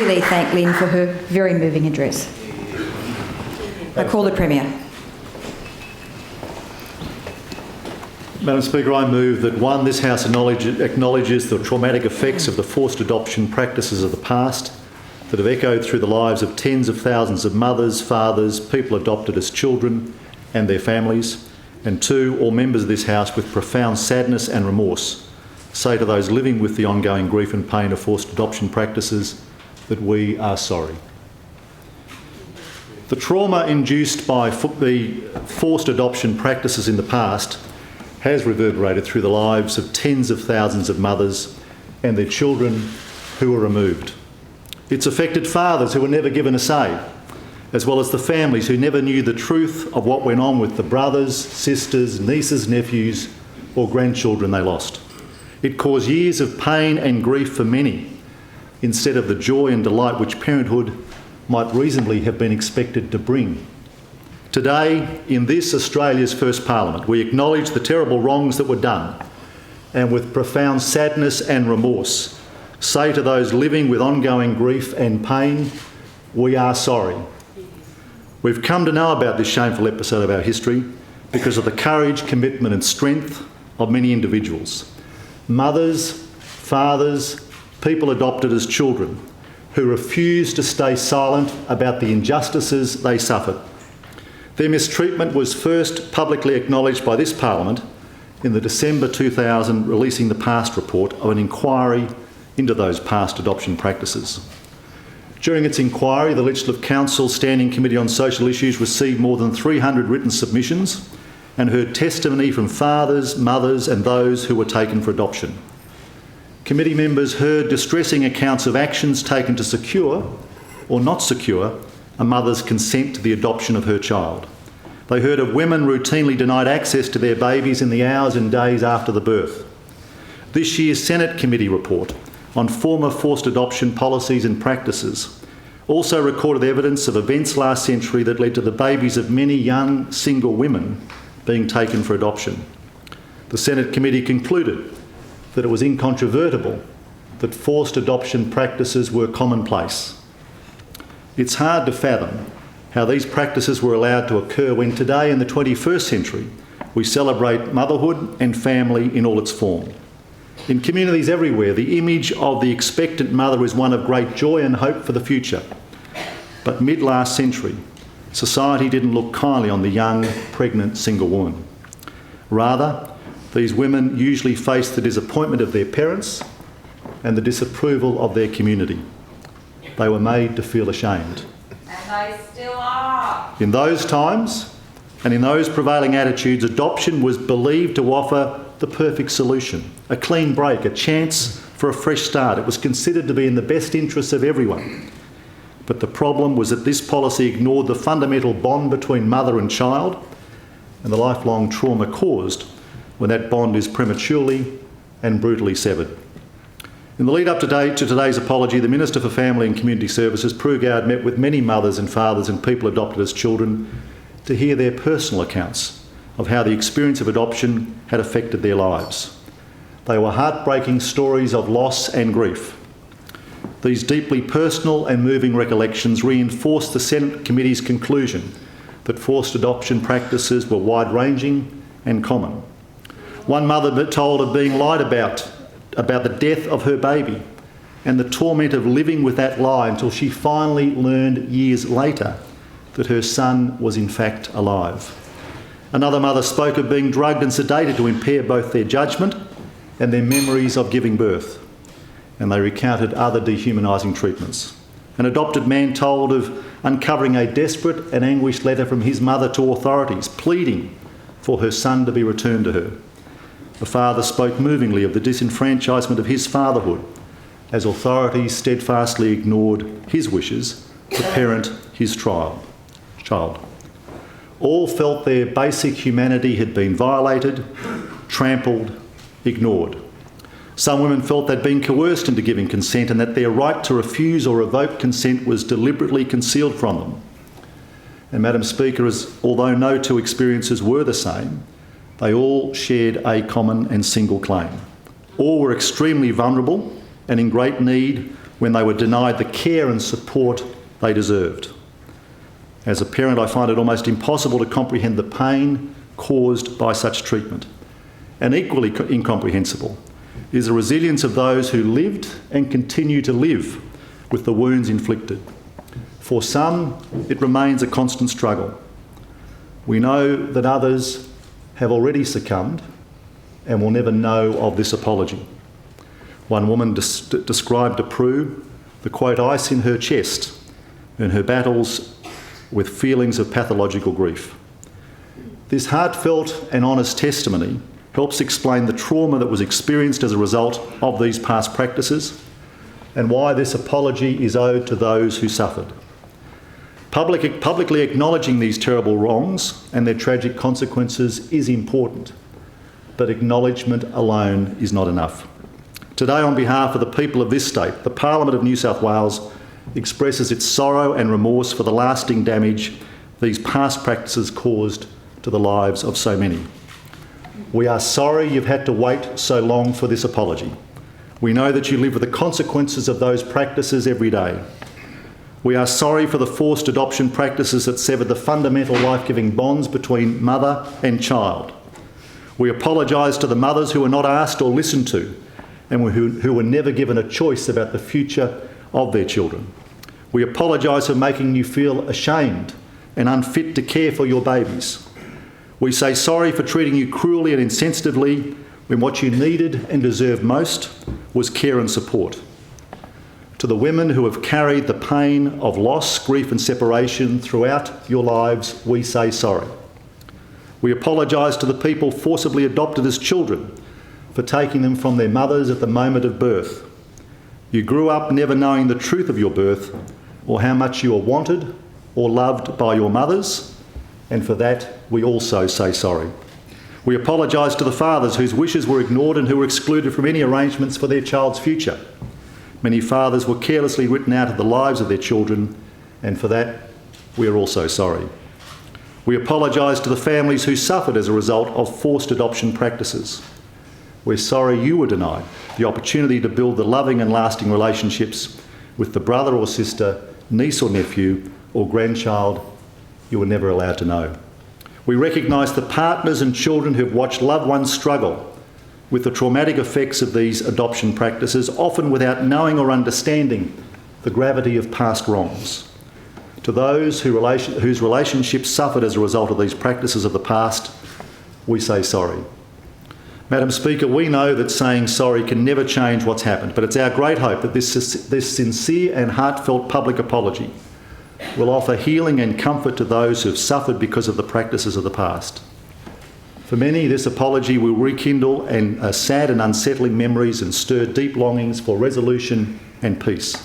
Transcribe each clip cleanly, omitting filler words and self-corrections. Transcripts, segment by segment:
sincerely thank Lynn for her very moving address. I call the Premier. Madam Speaker, I move that 1, this House acknowledges the traumatic effects of the forced adoption practices of the past that have echoed through the lives of tens of thousands of mothers, fathers, people adopted as children and their families. And 2, all members of this House with profound sadness and remorse say to those living with the ongoing grief and pain of forced adoption practices that we are sorry. The trauma induced by the forced adoption practices in the past has reverberated through the lives of tens of thousands of mothers and their children who were removed. It's affected fathers who were never given a say, as well as the families who never knew the truth of what went on with the brothers, sisters, nieces, nephews or grandchildren they lost. It caused years of pain and grief for many, instead of the joy and delight which parenthood might reasonably have been expected to bring. Today, in this Australia's first Parliament, we acknowledge the terrible wrongs that were done and with profound sadness and remorse say to those living with ongoing grief and pain, we are sorry. We've come to know about this shameful episode of our history because of the courage, commitment and strength of many individuals. Mothers, fathers, people adopted as children who refused to stay silent about the injustices they suffered. Their mistreatment was first publicly acknowledged by this Parliament in the December 2000 releasing the past report of an inquiry into those past adoption practices. During its inquiry, the Legislative Council Standing Committee on Social Issues received more than 300 written submissions and heard testimony from fathers, mothers and those who were taken for adoption. Committee members heard distressing accounts of actions taken to secure or not secure a mother's consent to the adoption of her child. They heard of women routinely denied access to their babies in the hours and days after the birth. This year's Senate Committee report on former forced adoption policies and practices also recorded evidence of events last century that led to the babies of many young single women being taken for adoption. The Senate Committee concluded that it was incontrovertible that forced adoption practices were commonplace. It's hard to fathom how these practices were allowed to occur when today in the 21st century we celebrate motherhood and family in all its form. In communities everywhere, the image of the expectant mother is one of great joy and hope for the future. But mid-last century, society didn't look kindly on the young, pregnant, single woman. Rather, these women usually faced the disappointment of their parents and the disapproval of their community. They were made to feel ashamed. And they still are. In those times, and in those prevailing attitudes, adoption was believed to offer the perfect solution, a clean break, a chance for a fresh start. It was considered to be in the best interests of everyone. But the problem was that this policy ignored the fundamental bond between mother and child and the lifelong trauma caused when that bond is prematurely and brutally severed. In the lead up to today's apology, the Minister for Family and Community Services, Prue Goward, met with many mothers and fathers and people adopted as children to hear their personal accounts of how the experience of adoption had affected their lives. They were heartbreaking stories of loss and grief. These deeply personal and moving recollections reinforced the Senate Committee's conclusion that forced adoption practices were wide-ranging and common. One mother told of being lied about the death of her baby and the torment of living with that lie until she finally learned years later that her son was in fact alive. Another mother spoke of being drugged and sedated to impair both their judgment and their memories of giving birth. And they recounted other dehumanising treatments. An adopted man told of uncovering a desperate and anguished letter from his mother to authorities, pleading for her son to be returned to her. The father spoke movingly of the disenfranchisement of his fatherhood as authorities steadfastly ignored his wishes to parent his child. All felt their basic humanity had been violated, trampled, ignored. Some women felt they'd been coerced into giving consent and that their right to refuse or revoke consent was deliberately concealed from them. And Madam Speaker, although no two experiences were the same, they all shared a common and single claim. All were extremely vulnerable and in great need when they were denied the care and support they deserved. As a parent, I find it almost impossible to comprehend the pain caused by such treatment. And equally incomprehensible is the resilience of those who lived and continue to live with the wounds inflicted. For some, it remains a constant struggle. We know that others have already succumbed and will never know of this apology. One woman described to Prue the, quote, ice in her chest in her battles with feelings of pathological grief. This heartfelt and honest testimony helps explain the trauma that was experienced as a result of these past practices and why this apology is owed to those who suffered. Publicly acknowledging these terrible wrongs and their tragic consequences is important, but acknowledgement alone is not enough. Today, on behalf of the people of this state, the Parliament of New South Wales expresses its sorrow and remorse for the lasting damage these past practices caused to the lives of so many. We are sorry you've had to wait so long for this apology. We know that you live with the consequences of those practices every day. We are sorry for the forced adoption practices that severed the fundamental life-giving bonds between mother and child. We apologise to the mothers who were not asked or listened to and who were never given a choice about the future of their children. We apologise for making you feel ashamed and unfit to care for your babies. We say sorry for treating you cruelly and insensitively when what you needed and deserved most was care and support. To the women who have carried the pain of loss, grief and separation throughout your lives, we say sorry. We apologise to the people forcibly adopted as children for taking them from their mothers at the moment of birth. You grew up never knowing the truth of your birth or how much you were wanted or loved by your mothers, and for that we also say sorry. We apologise to the fathers whose wishes were ignored and who were excluded from any arrangements for their child's future. Many fathers were carelessly written out of the lives of their children, and for that we are also sorry. We apologise to the families who suffered as a result of forced adoption practices. We're sorry you were denied the opportunity to build the loving and lasting relationships with the brother or sister, niece or nephew or grandchild you were never allowed to know. We recognise the partners and children who've watched loved ones struggle with the traumatic effects of these adoption practices, often without knowing or understanding the gravity of past wrongs. To those whose relationships suffered as a result of these practices of the past, we say sorry. Madam Speaker, we know that saying sorry can never change what's happened, but it's our great hope that this sincere and heartfelt public apology will offer healing and comfort to those who have suffered because of the practices of the past. For many, this apology will rekindle sad and unsettling memories and stir deep longings for resolution and peace.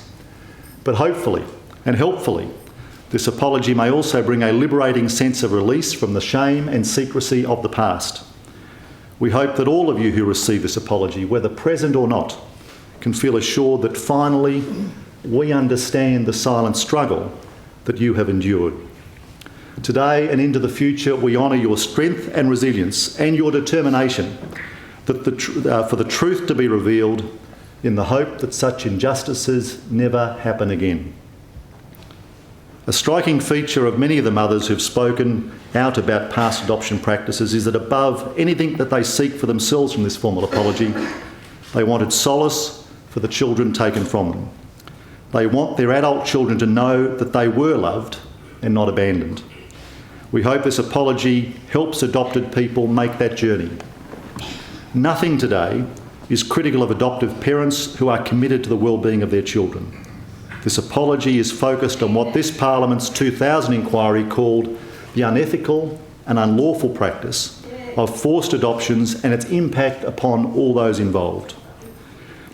But hopefully and helpfully, this apology may also bring a liberating sense of release from the shame and secrecy of the past. We hope that all of you who receive this apology, whether present or not, can feel assured that finally we understand the silent struggle that you have endured. Today and into the future, we honour your strength and resilience and your determination that for the truth to be revealed in the hope that such injustices never happen again. A striking feature of many of the mothers who've spoken out about past adoption practices is that above anything that they seek for themselves from this formal apology, they wanted solace for the children taken from them. They want their adult children to know that they were loved and not abandoned. We hope this apology helps adopted people make that journey. Nothing today is critical of adoptive parents who are committed to the well-being of their children. This apology is focused on what this Parliament's 2000 inquiry called the unethical and unlawful practice of forced adoptions and its impact upon all those involved.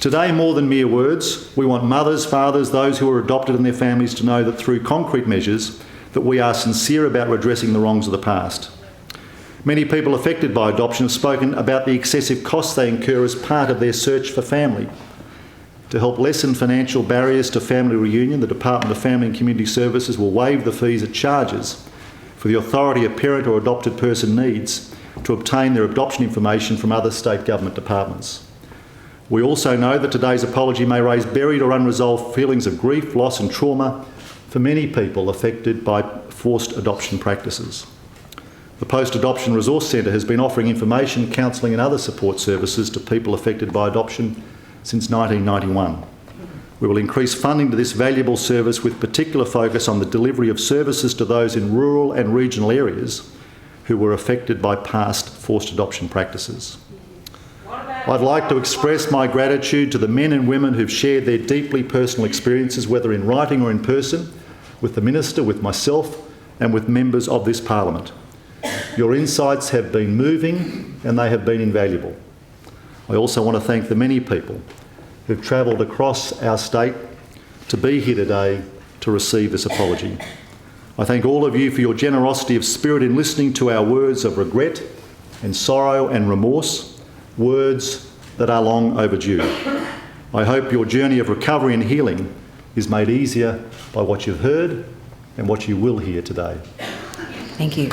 Today, more than mere words, we want mothers, fathers, those who are adopted and their families to know that through concrete measures that we are sincere about redressing the wrongs of the past. Many people affected by adoption have spoken about the excessive costs they incur as part of their search for family. To help lessen financial barriers to family reunion, the Department of Family and Community Services will waive the fees it charges for the authority a parent or adopted person needs to obtain their adoption information from other state government departments. We also know that today's apology may raise buried or unresolved feelings of grief, loss and trauma for many people affected by forced adoption practices. The Post-Adoption Resource Centre has been offering information, counselling and other support services to people affected by adoption since 1991. We will increase funding to this valuable service with particular focus on the delivery of services to those in rural and regional areas who were affected by past forced adoption practices. I'd like to express my gratitude to the men and women who've shared their deeply personal experiences, whether in writing or in person, with the Minister, with myself and with members of this Parliament. Your insights have been moving and they have been invaluable. I also want to thank the many people who've travelled across our state to be here today to receive this apology. I thank all of you for your generosity of spirit in listening to our words of regret and sorrow and remorse, words that are long overdue. I hope your journey of recovery and healing is made easier by what you've heard and what you will hear today. Thank you.